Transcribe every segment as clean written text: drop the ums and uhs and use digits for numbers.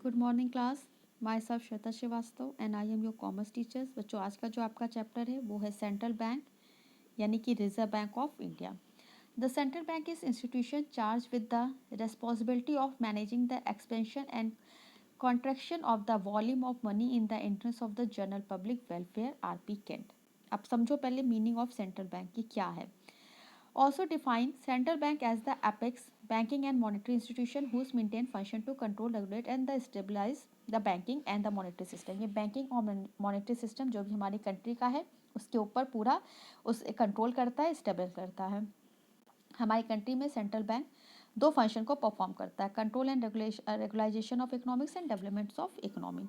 Good morning class. Myself Shweta Srivastava and I am your commerce teachers. बच्चों, आज का जो आपका चैप्टर है वो है सेंट्रल बैंक यानी कि reserve bank of India. The central bank is institution charge with the responsibility of managing the expansion and contraction of the volume of money in the interest of the general public welfare R P Kent. अब समझो पहले meaning of central bank की क्या है। Also define central bank as the apex banking and monetary institution whose maintain function to control, regulate and the stabilize the banking and the monetary system। ये banking और monetary system जो भी हमारी country का है उसके ऊपर पूरा उस कंट्रोल करता है, स्टेबल करता है। हमारी कंट्री में सेंट्रल बैंक दो फंक्शन को परफॉर्म करता है, control and regularisation of economics and developments of economy.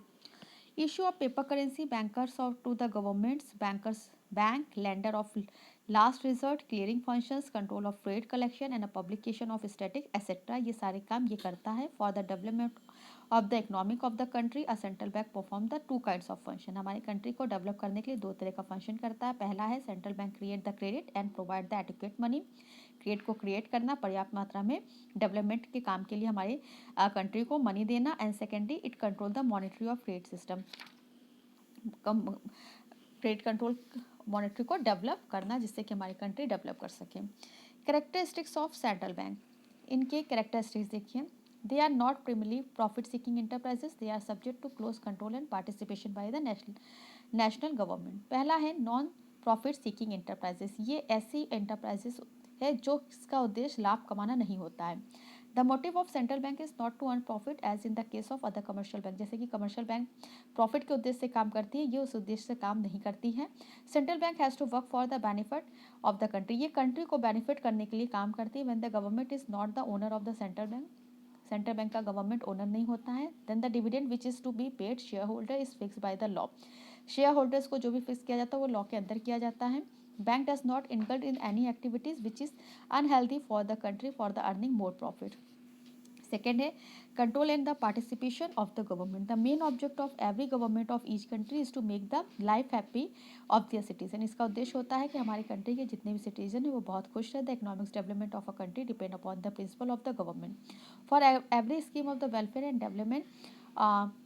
Issue of paper currency, bankers of to the governments, bankers bank, lender of last resort, clearing functions, control of trade collection and a publication of static etc. ये सारे काम ये करता है। For the development of the economic of the country, a central bank perform the two kinds of function। हमारी country को develop करने के लिए दो तरह का फंक्शन करता है। पहला है central bank create the credit and provide the adequate money. Create को क्रिएट करना, पर्याप्त मात्रा में डेवलपमेंट के काम के लिए हमारे कंट्री को मनी देना। And secondly it control the monetary of credit system, credit control monetary को डेवलप करना जिससे कि हमारी कंट्री डेवलप कर सके। कैरेक्टरिस्टिक्स ऑफ सेंट्रल बैंक, इनके कैरेक्टरिस्टिक्स देखिए। They are not primarily profit seeking enterprises, they are subject to close control and participation by the national government. पहला है नॉन प्रॉफिट सीकिंग इंटरप्राइजेस, ये ऐसी इंटरप्राइजेस है जो इसका उद्देश्य लाभ कमाना नहीं होता है। The motive of central bank is not to earn profit as in the case of other commercial bank. जैसे कि कमर्शियल बैंक प्रॉफिट के उद्देश्य से काम करती है, ये उस उद्देश्य से काम नहीं करती है। Central bank has to work for the benefit of the country, ये कंट्री को बेनिफिट करने के लिए काम करती है। When the government is not the owner of the central bank, central bank का गवर्नमेंट ओनर नहीं होता है। Then the dividend which is to be paid share holder is fix by the law, share holders को जो भी fix किया जाता है वो लॉ के अंदर किया जाता है। Bank does not indulge in any activities which is unhealthy for the country for the earning more profit. Second है control and the participation of the government. The main object of every government of each country is to make the life happy of their citizen. इसका उद्देश्य होता है कि हमारी country के जितने भी सिटीजन है वो बहुत खुश रहे। The economics development of a country depend upon the principle of the government for every scheme of the welfare and development.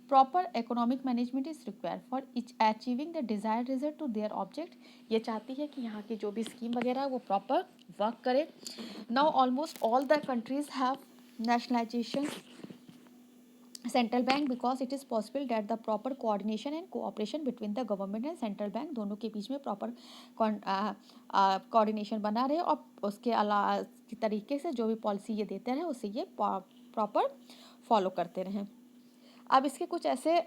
Proper economic management is required for achieving the desired result to their object. ये चाहती है कि यहाँ की जो भी scheme वगैरह वो प्रॉपर वर्क करे। Now almost all the countries have nationalization central bank because it is possible that the proper coordination and cooperation between the government and central bank दोनों के बीच में proper coordination बना रहे और उसके अलावा तरीके से जो भी पॉलिसी ये देते रहे उसे ये proper फॉलो करते रहें। अब इसके कुछ ऐसे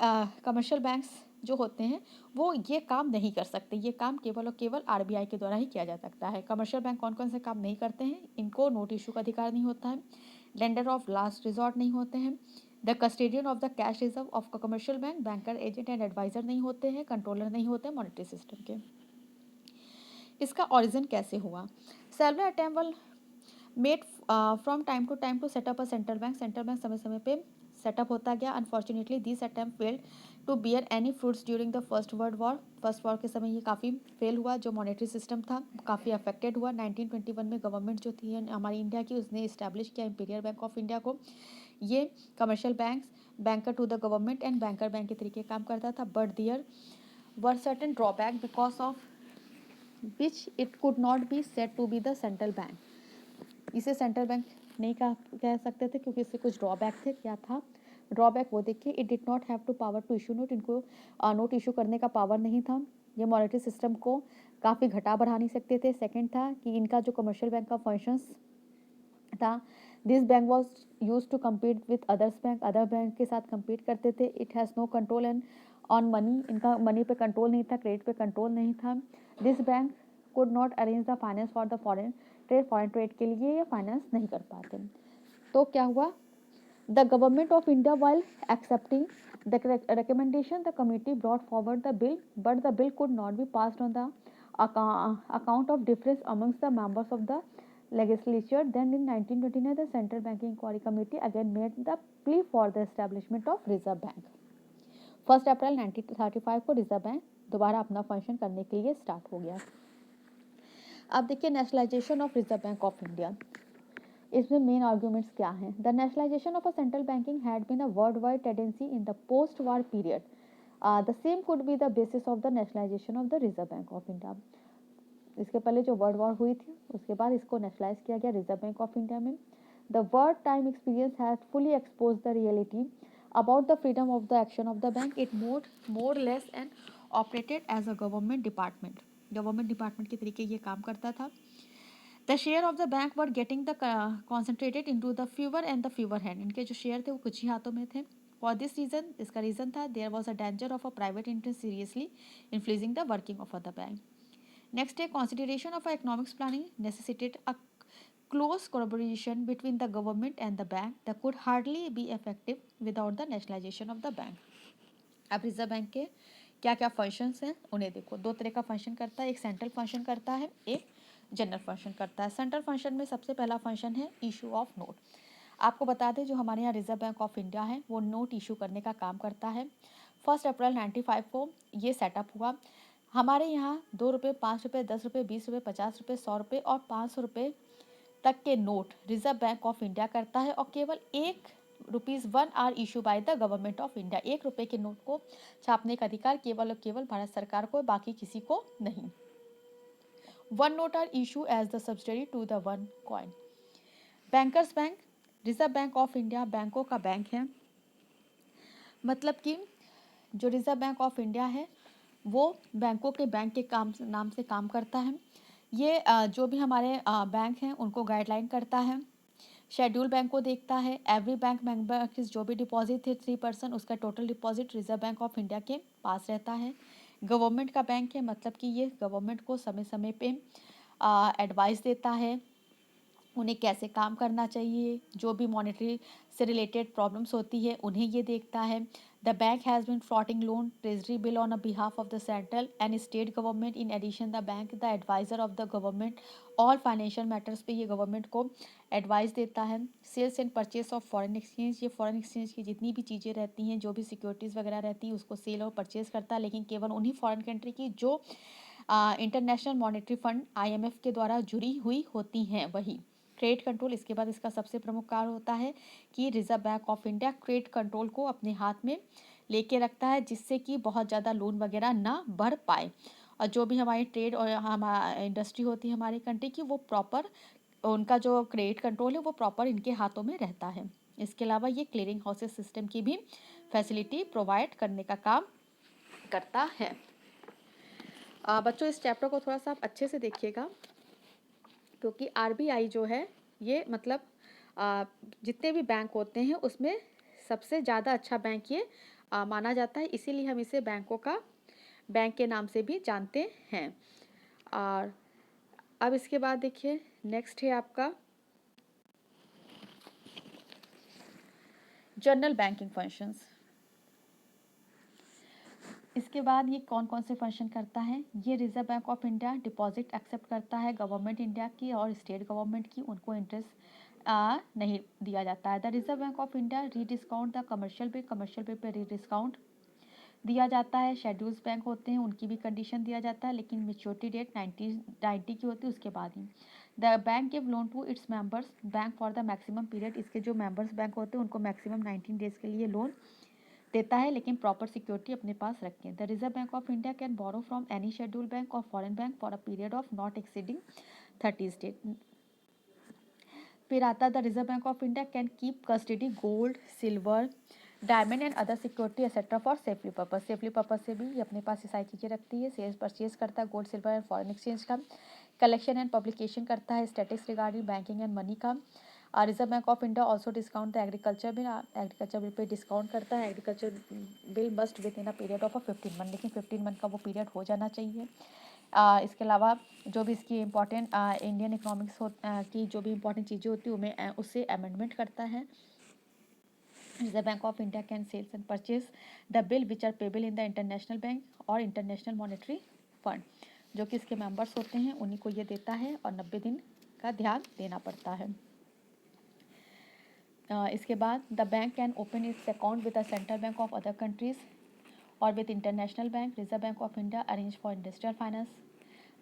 कमर्शियल बैंक्स जो होते हैं वो ये काम नहीं कर सकते, ये काम केवल और केवल आरबीआई के द्वारा ही किया जा सकता है। कमर्शियल बैंक कौन कौन से काम नहीं करते हैं, इनको नोट इशू का अधिकार नहीं होता है, लेंडर ऑफ लास्ट रिजॉर्ट नहीं होते हैं, the custodian of the cash reserve of commercial bank, banker agent and adviser नहीं होते हैं, कंट्रोलर नहीं होते मॉनेटरी सिस्टम के। इसका ओरिजिन कैसे हुआ? Several attempt made from time to time to set up a central bank. Central bank समय समय पे सेटअप होता गया। Unfortunately this attempt failed to bear any fruits during the first world war. First war के समय ये काफ़ी फेल हुआ, जो मॉनेटरी सिस्टम था काफ़ी अफेक्टेड हुआ। 1921 में गवर्नमेंट जो थी हमारी इंडिया की उसने इस्टेब्लिश किया इंपीरियल बैंक ऑफ इंडिया को। ये commercial banks banker to the government and banker bank के तरीके काम करता था, but there were certain drawback because of which it could not be said to be the central bank. इसे central bank नहीं कह सकते थे क्योंकि इससे कुछ ड्रॉबैक थे। क्या था ड्रॉबैक वो देखिए, it did not have to power to issue note, इनको नोट इशू करने का पावर नहीं था। ये मॉनेटरी सिस्टम को काफ़ी घटा बढ़ा नहीं सकते थे। सेकंड था कि इनका जो कमर्शियल बैंक का फंक्शंस था, this bank was use to compete with others bank, other bank के साथ कम्पीट करते थे। It has no control and on money, इनका मनी पे कंट्रोल नहीं था, क्रेडिट पे कंट्रोल नहीं था। This bank could not arrange the finance for the foreign trade के लिए ये फाइनेंस नहीं कर पाते। तो क्या हुआ, the government of India while accepting the recommendation the committee brought forward the bill, but the bill could not be passed on the account of difference amongst the members of the legislature. Then in 1929 the Central Banking Inquiry Committee again made the plea for the establishment of Reserve Bank. 1 अप्रैल 1935 को reserve bank दोबारा अपना function करने के लिए start हो गया। अब देखिए nationalisation of reserve bank of India. इसमें मेन आर्ग्यूमेंट्स क्या हैं? The nationalisation of a central banking had been a world wide tendency in the post war period. The same could be the basis of the nationalisation of the reserve bank of India. इसके पहले जो world war हुई थी उसके बाद इसको nationalise किया गया रिजर्व बैंक ऑफ इंडिया में. The world time experience has fully expose the reality about the freedom of the action of the bank. It more less and operated as a government department. Government department के तरीके ये काम करता था. The share of the bank were getting the concentrated into the fewer and the fewer hand. इनके जो share थे वो कुछ ही हाथों में थे. फॉर दिस रीजन, इसका रीजन था, there was a danger of a private interest seriously influencing the working of the bank. Next है consideration of economics planning necessitated a close collaboration between the government and the bank that could hardly be effective without the nationalization of the bank. अब reserve bank के क्या क्या functions हैं उन्हें देखो. दो तरह का फंक्शन करता है, एक सेंट्रल फंक्शन करता है, एक जनरल फंक्शन करता है. सेंट्रल फंक्शन में सबसे पहला फंक्शन है इशू ऑफ नोट. आपको बता दें जो हमारे यहाँ रिजर्व बैंक ऑफ इंडिया है वो नोट इशू करने का काम करता है. 1 अप्रैल 1995 को ये सेटअप हुआ. हमारे यहाँ 2 रुपये, 5 रुपये, 10 रुपये, 20 रुपये, 50 रुपये, 100 रुपये और 500 रुपये तक के note reserve bank of India करता है और केवल ₹1 are issue by the government of India. 1 रुपये के नोट को छापने का अधिकार केवल और केवल भारत सरकार को, बाकी किसी को नहीं. 1 note are issue as the subsidiary to the 1 coin. Bankers bank, reserve bank of India बैंकों का बैंक है. मतलब कि जो रिजर्व बैंक ऑफ इंडिया है वो बैंकों के बैंक के काम नाम से काम करता है. ये जो भी हमारे बैंक हैं उनको गाइडलाइन करता है. शेड्यूल बैंक को देखता है. एवरी बैंक मेंबर की जो भी डिपॉजिट है 3% उसका total deposit reserve bank of India के पास रहता है. गवर्नमेंट का बैंक है, मतलब कि ये गवर्नमेंट को समय समय पे एडवाइस देता है उन्हें कैसे काम करना चाहिए. जो भी मॉनेटरी से रिलेटेड प्रॉब्लम्स होती है उन्हें ये देखता है. The bank has been floating loan treasury bill on a behalf of the central and state government. In addition the bank the adviser of the government all financial matters पे ये government को advice देता है. Sales and purchase of foreign exchange, ये foreign exchange की जितनी भी चीज़ें रहती हैं, जो भी सिक्योरिटीज़ वगैरह रहती हैं उसको सेल और परचेज करता है, लेकिन केवल उन्हीं फॉरेन कंट्री की जो इंटरनेशनल मॉनेटरी फंड IMF के द्वारा जुड़ी हुई होती हैं वही. क्रेडिट कंट्रोल, इसके बाद इसका सबसे प्रमुख कार्य होता है कि reserve bank of India credit control को अपने हाथ में लेके रखता है जिससे कि बहुत ज़्यादा लोन वगैरह ना बढ़ पाए और जो भी हमारी ट्रेड और हमारी इंडस्ट्री होती है हमारी कंट्री की वो प्रॉपर उनका जो क्रेडिट कंट्रोल है वो प्रॉपर इनके हाथों में रहता है. इसके अलावा ये क्लियरिंग हाउसेस सिस्टम की भी फैसिलिटी प्रोवाइड करने का काम करता है. बच्चों इस चैप्टर को थोड़ा सा आप अच्छे से देखिएगा क्योंकि RBI जो है ये मतलब जितने भी बैंक होते हैं उसमें सबसे ज़्यादा अच्छा बैंक ये माना जाता है, इसीलिए हम इसे बैंक के नाम से भी जानते हैं. और अब इसके बाद देखिए नेक्स्ट है आपका जनरल बैंकिंग फंक्शंस. इसके बाद ये कौन कौन से फंक्शन करता है. ये reserve bank of India deposit accept करता है गवर्नमेंट इंडिया की और स्टेट गवर्नमेंट की, उनको इंटरेस्ट नहीं दिया जाता है. The reserve bank of India rediscount the commercial bill pay rediscount दिया जाता है. शेड्यूल्स बैंक होते हैं उनकी भी कंडीशन दिया जाता है लेकिन मेच्योरिटी डेट 90 की होती है उसके बाद ही. The bank give loan to its members bank for the maximum period. इसके जो मेंबर्स बैंक होते हैं उनको मैक्सिमम 19 डेज के लिए लोन देता है लेकिन प्रॉपर सिक्योरिटी अपने पास रखें. The reserve bank of India can borrow from any schedule bank और foreign bank for a period of not exceeding 30 days. फिर आता the reserve bank of India can keep custody gold, silver, diamond and other security etcetera for safety purpose. Safety purpose से भी ये अपने पास ये सारी चीज़ें रखती है. सेल्स परचेज करता है gold, silver and foreign exchange का. कलेक्शन एंड पब्लिकेशन करता है statics regarding banking and money का. Reserve bank of India also discount the agriculture bill. Agriculture bill पे डिस्काउंट करता है. Agriculture bill must within a period of 15 month, लेकिन 15 month का वो पीरियड हो जाना चाहिए. इसके अलावा जो भी इसकी इम्पॉर्टेंट इंडियन इकोनॉमिक्स की जो भी इम्पॉर्टेंट चीज़ें होती हैं उनमें उससे अमेंडमेंट करता है. Reserve bank of India can sales and purchase the bill which are payable in the international bank और इंटरनेशनल मॉनेटरी फंड. जो कि इसके मेंबर्स होते हैं उन्हीं को ये देता है और 90 दिन का ध्यान देना पड़ता है. इसके बाद the bank can open its account with the central bank of other countries और with international bank. Reserve bank of India arrange for industrial finance.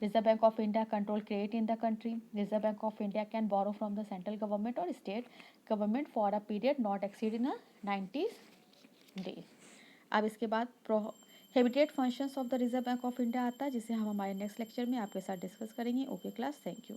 Reserve Bank of India control credit in the country. Reserve Bank of India can borrow from the central government or state government for a period not exceeding 90 days. अब इसके बाद prohibited functions of the reserve bank of India आता है, जिसे हम हमारे next lecture में आपके साथ डिस्कस करेंगे. Okay class, thank you.